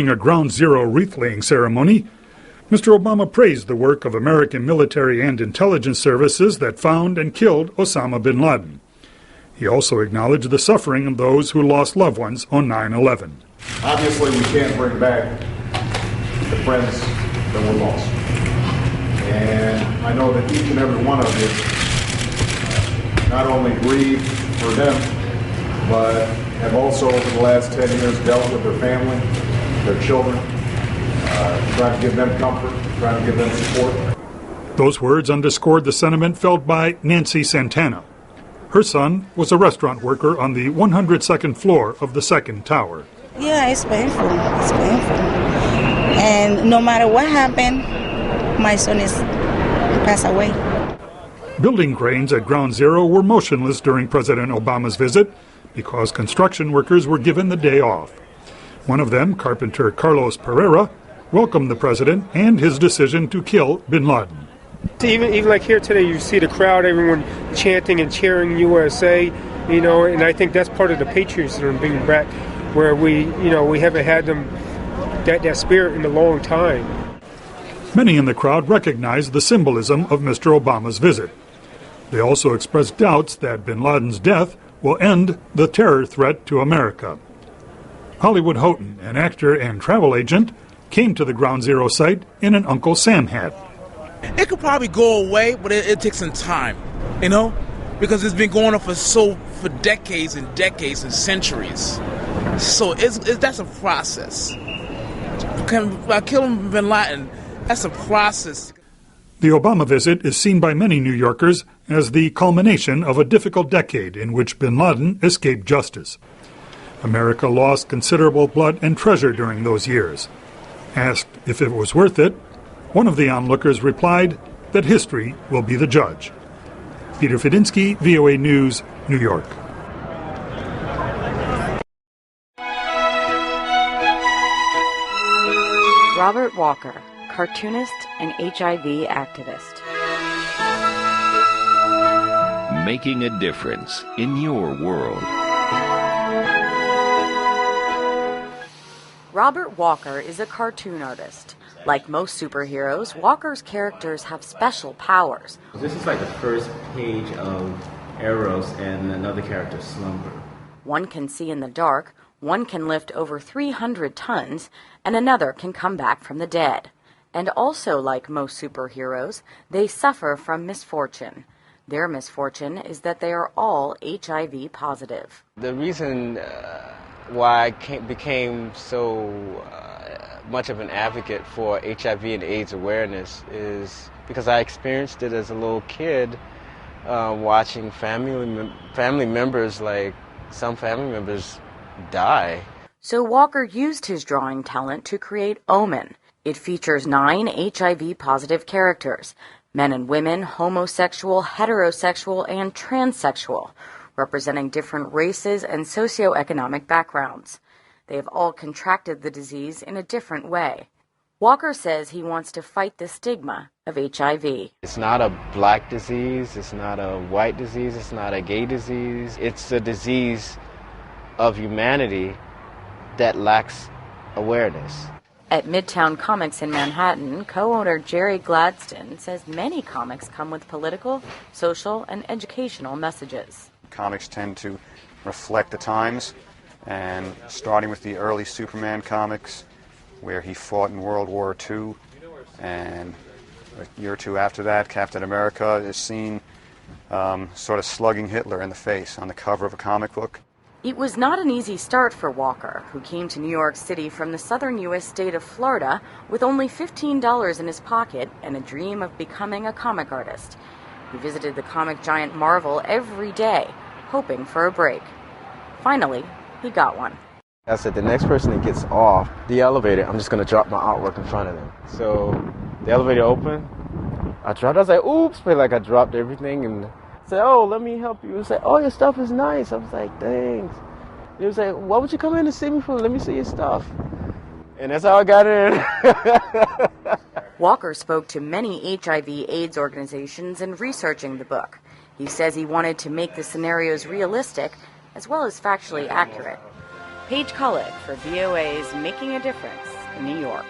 During a ground zero wreath-laying ceremony, Mr. Obama praised the work of American military and intelligence services that found and killed Osama bin Laden. He also acknowledged the suffering of those who lost loved ones on 9/11. Obviously, we can't bring back the friends that were lost. And I know that each and every one of you not only grieve for them, but have also, over the last 10 years, dealt with their family, their children, trying to give them comfort, trying to give them support. Those words underscored the sentiment felt by Nancy Santana. Her son was a restaurant worker on the 102nd floor of the second tower. Yeah, it's painful. It's painful. And no matter what happened, my son is passed away. Building cranes at Ground Zero were motionless during President Obama's visit because construction workers were given the day off. One of them, carpenter Carlos Pereira, welcomed the president and his decision to kill bin Laden. Even like here today, you see the crowd, everyone chanting and cheering USA, and I think that's part of the patriotism being back, where we haven't had them that spirit in a long time. Many in the crowd recognized the symbolism of Mr. Obama's visit. They also expressed doubts that bin Laden's death will end the terror threat to America. Hollywood Houghton, an actor and travel agent, came to the Ground Zero site in an Uncle Sam hat. It could probably go away, but it takes some time, because it's been going on for decades and decades and centuries. So that's a process. By killing bin Laden, that's a process. The Obama visit is seen by many New Yorkers as the culmination of a difficult decade in which bin Laden escaped justice. America lost considerable blood and treasure during those years. Asked if it was worth it, one of the onlookers replied that history will be the judge. Peter Fedinsky, VOA News, New York. Robert Walker, cartoonist and HIV activist. Making a difference in your world. Robert Walker is a cartoon artist. Like most superheroes, Walker's characters have special powers. This is like the first page of Arrows and another character, Slumber. One can see in the dark, one can lift over 300 tons, and another can come back from the dead. And also, like most superheroes, they suffer from misfortune. Their misfortune is that they are all HIV positive. The reason why I became so much of an advocate for HIV and AIDS awareness is because I experienced it as a little kid, watching family members, like some family members, die. So Walker used his drawing talent to create Omen. It features 9 HIV-positive characters, men and women, homosexual, heterosexual, and transsexual, representing different races and socioeconomic backgrounds. They have all contracted the disease in a different way. Walker says he wants to fight the stigma of HIV. It's not a black disease, it's not a white disease, it's not a gay disease. It's a disease of humanity that lacks awareness. At Midtown Comics in Manhattan, co-owner Jerry Gladstone says many comics come with political, social, and educational messages. Comics tend to reflect the times, and starting with the early Superman comics, where he fought in World War II, and a year or two after that, Captain America is seen sort of slugging Hitler in the face on the cover of a comic book. It was not an easy start for Walker, who came to New York City from the southern U.S. state of Florida with only $15 in his pocket and a dream of becoming a comic artist. He visited the comic giant Marvel every day, hoping for a break. Finally, he got one. I said, the next person that gets off the elevator, I'm just going to drop my artwork in front of them. So the elevator opened, I was like, oops, but like I dropped everything and said, oh, let me help you. He said, oh, your stuff is nice. I was like, thanks. He was like, what would you come in to see me for? Let me see your stuff. And that's how I got in. Walker spoke to many HIV/AIDS organizations in researching the book. He says he wanted to make the scenarios realistic as well as factually accurate. Paige Cullick for VOA's Making a Difference in New York.